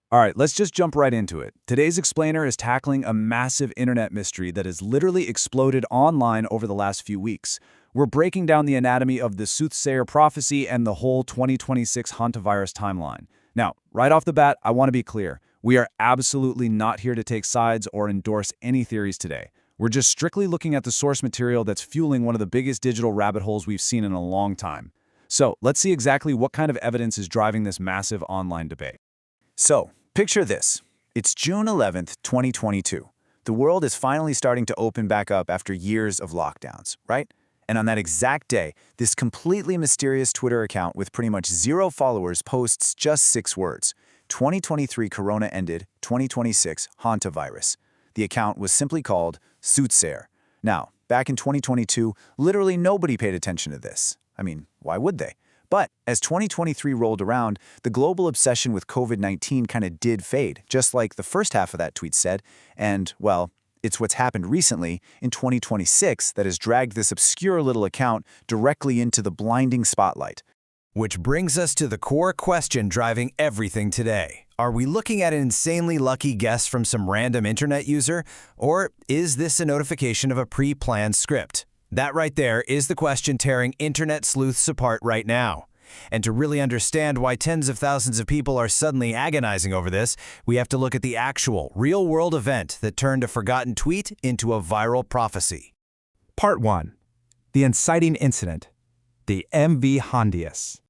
All right, let's just jump right into it. Today's explainer is tackling a massive internet mystery that has literally exploded online over the last few weeks. We're breaking down the anatomy of the Soothsayer Prophecy and the whole 2026 hantavirus timeline. Now, right off the bat, I want to be clear. We are absolutely not here to take sides or endorse any theories today. We're just strictly looking at the source material that's fueling one of the biggest digital rabbit holes we've seen in a long time. So, let's see exactly what kind of evidence is driving this massive online debate. So, picture this. It's June 11th, 2022. The world is finally starting to open back up after years of lockdowns, right? And on that exact day, this completely mysterious Twitter account with pretty much 0 followers posts just 6 words. 2023 Corona ended, 2026 hantavirus. The account was simply called Soothsayer. Now, back in 2022, literally nobody paid attention to this. I mean, why would they? But as 2023 rolled around, the global obsession with COVID-19 kind of did fade, just like the first half of that tweet said. And, well, it's what's happened recently in 2026 that has dragged this obscure little account directly into the blinding spotlight. Which brings us to the core question driving everything today. Are we looking at an insanely lucky guess from some random internet user? Or is this a notification of a pre-planned script? That right there is the question tearing internet sleuths apart right now. And to really understand why tens of thousands of people are suddenly agonizing over this, we have to look at the actual, real-world event that turned a forgotten tweet into a viral prophecy. Part 1. The inciting incident. The MV Hondius.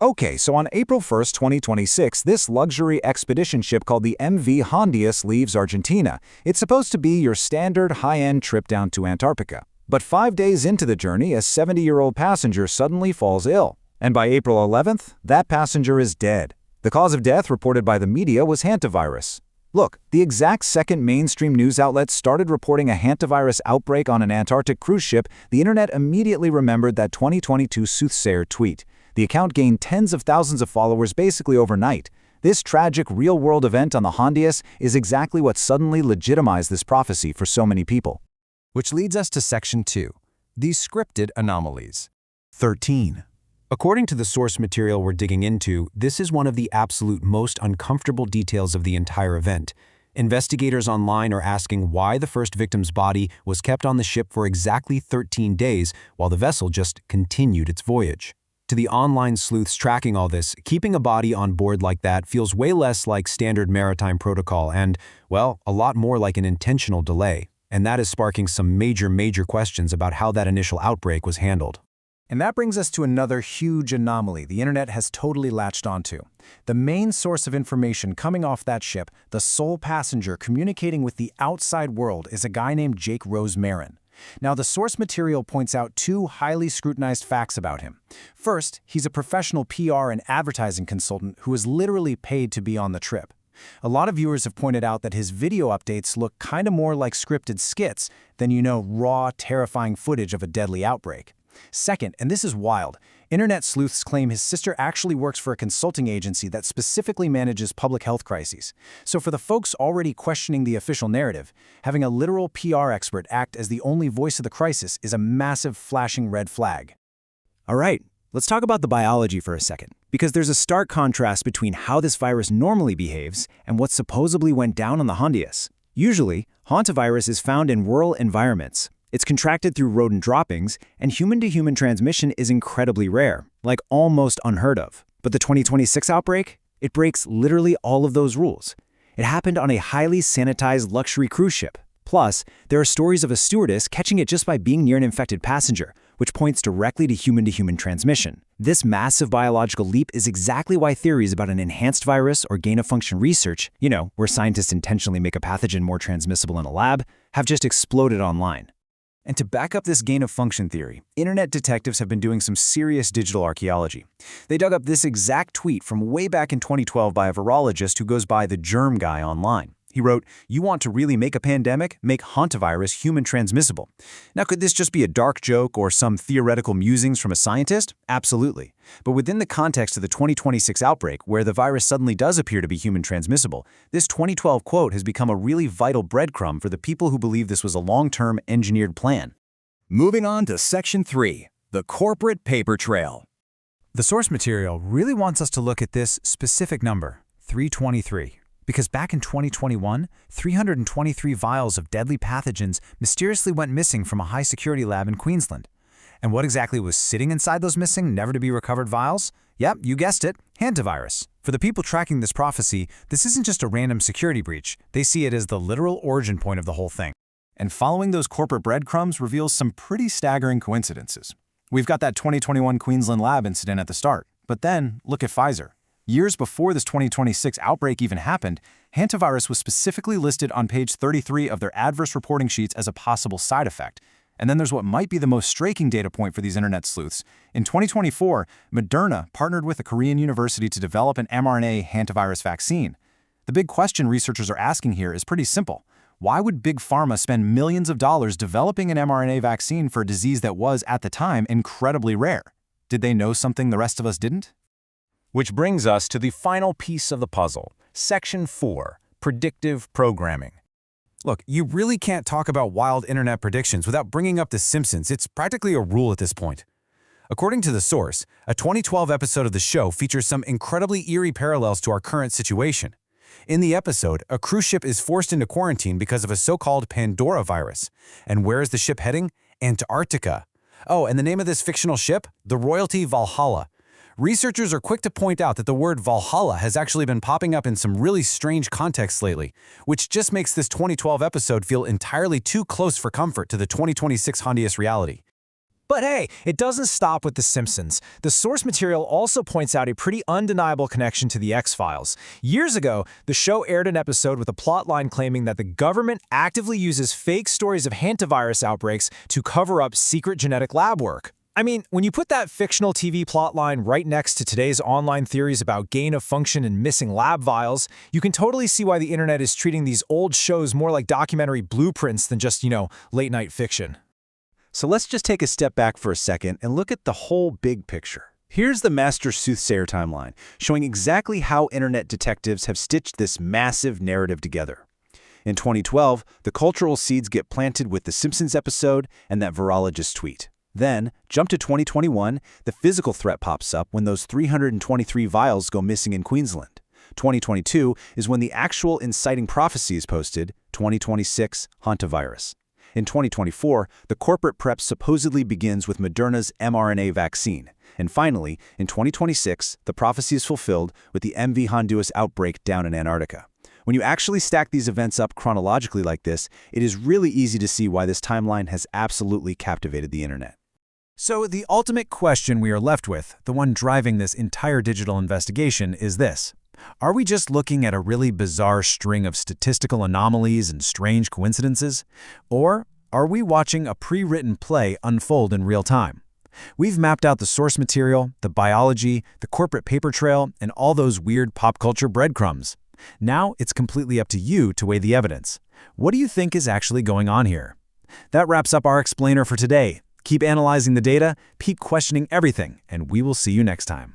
Okay, so on April 1st, 2026, this luxury expedition ship called the MV Hondius leaves Argentina. It's supposed to be your standard high-end trip down to Antarctica. But 5 days into the journey, a 70-year-old passenger suddenly falls ill. And by April 11th, that passenger is dead. The cause of death reported by the media was hantavirus. Look, the exact second mainstream news outlets started reporting a hantavirus outbreak on an Antarctic cruise ship, the internet immediately remembered that 2022 Soothsayer tweet. The account gained tens of thousands of followers basically overnight. This tragic real-world event on the Hondius is exactly what suddenly legitimized this prophecy for so many people. Which leads us to Section 2, the scripted anomalies. 13. According to the source material we're digging into, this is one of the absolute most uncomfortable details of the entire event. Investigators online are asking why the first victim's body was kept on the ship for exactly 13 days while the vessel just continued its voyage. To the online sleuths tracking all this, keeping a body on board like that feels way less like standard maritime protocol and, well, a lot more like an intentional delay. And that is sparking some major questions about how that initial outbreak was handled. And that brings us to another huge anomaly the internet has totally latched onto. The main source of information coming off that ship, the sole passenger communicating with the outside world, is a guy named Jake Rosemarin. Now, the source material points out 2 highly scrutinized facts about him. First, he's a professional PR and advertising consultant who is literally paid to be on the trip. A lot of viewers have pointed out that his video updates look kind of more like scripted skits than, raw, terrifying footage of a deadly outbreak. Second, and this is wild, internet sleuths claim his sister actually works for a consulting agency that specifically manages public health crises. So for the folks already questioning the official narrative, having a literal PR expert act as the only voice of the crisis is a massive flashing red flag. All right, let's talk about the biology for a second, because there's a stark contrast between how this virus normally behaves and what supposedly went down on the Hondius. Usually, hantavirus is found in rural environments. It's contracted through rodent droppings, and human-to-human transmission is incredibly rare, like almost unheard of. But the 2026 outbreak? It breaks literally all of those rules. It happened on a highly sanitized luxury cruise ship. Plus, there are stories of a stewardess catching it just by being near an infected passenger, which points directly to human-to-human transmission. This massive biological leap is exactly why theories about an enhanced virus or gain-of-function research, where scientists intentionally make a pathogen more transmissible in a lab, have just exploded online. And to back up this gain-of-function theory, internet detectives have been doing some serious digital archaeology. They dug up this exact tweet from way back in 2012 by a virologist who goes by the Germ Guy online. He wrote, "You want to really make a pandemic? Make hantavirus human transmissible." Now, could this just be a dark joke or some theoretical musings from a scientist? Absolutely. But within the context of the 2026 outbreak, where the virus suddenly does appear to be human transmissible, this 2012 quote has become a really vital breadcrumb for the people who believe this was a long-term engineered plan. Moving on to Section 3, the corporate paper trail. The source material really wants us to look at this specific number, 323. Because back in 2021, 323 vials of deadly pathogens mysteriously went missing from a high-security lab in Queensland. And what exactly was sitting inside those missing, never-to-be-recovered vials? Yep, you guessed it, hantavirus. For the people tracking this prophecy, this isn't just a random security breach. They see it as the literal origin point of the whole thing. And following those corporate breadcrumbs reveals some pretty staggering coincidences. We've got that 2021 Queensland lab incident at the start, but then look at Pfizer. Years before this 2026 outbreak even happened, hantavirus was specifically listed on page 33 of their adverse reporting sheets as a possible side effect. And then there's what might be the most striking data point for these internet sleuths. In 2024, Moderna partnered with a Korean university to develop an mRNA hantavirus vaccine. The big question researchers are asking here is pretty simple. Why would Big Pharma spend millions of dollars developing an mRNA vaccine for a disease that was, at the time, incredibly rare? Did they know something the rest of us didn't? Which brings us to the final piece of the puzzle, Section 4, Predictive Programming. Look, you really can't talk about wild internet predictions without bringing up The Simpsons. It's practically a rule at this point. According to the source, a 2012 episode of the show features some incredibly eerie parallels to our current situation. In the episode, a cruise ship is forced into quarantine because of a so-called Pandora virus. And where is the ship heading? Antarctica. Oh, and the name of this fictional ship? The Royalty Valhalla. Researchers are quick to point out that the word Valhalla has actually been popping up in some really strange contexts lately, which just makes this 2012 episode feel entirely too close for comfort to the 2026 Hondius reality. But hey, it doesn't stop with The Simpsons. The source material also points out a pretty undeniable connection to the X-Files. Years ago, the show aired an episode with a plotline claiming that the government actively uses fake stories of hantavirus outbreaks to cover up secret genetic lab work. I mean, when you put that fictional TV plotline right next to today's online theories about gain of function and missing lab vials, you can totally see why the internet is treating these old shows more like documentary blueprints than just, late-night fiction. So let's just take a step back for a second and look at the whole big picture. Here's the master soothsayer timeline, showing exactly how internet detectives have stitched this massive narrative together. In 2012, the cultural seeds get planted with The Simpsons episode and that virologist tweet. Then, jump to 2021, the physical threat pops up when those 323 vials go missing in Queensland. 2022 is when the actual inciting prophecy is posted, 2026 hantavirus. In 2024, the corporate prep supposedly begins with Moderna's mRNA vaccine. And finally, in 2026, the prophecy is fulfilled with the MV Honduras outbreak down in Antarctica. When you actually stack these events up chronologically like this, it is really easy to see why this timeline has absolutely captivated the internet. So the ultimate question we are left with, the one driving this entire digital investigation, is this. Are we just looking at a really bizarre string of statistical anomalies and strange coincidences? Or are we watching a pre-written play unfold in real time? We've mapped out the source material, the biology, the corporate paper trail, and all those weird pop culture breadcrumbs. Now it's completely up to you to weigh the evidence. What do you think is actually going on here? That wraps up our explainer for today. Keep analyzing the data, keep questioning everything, and we will see you next time.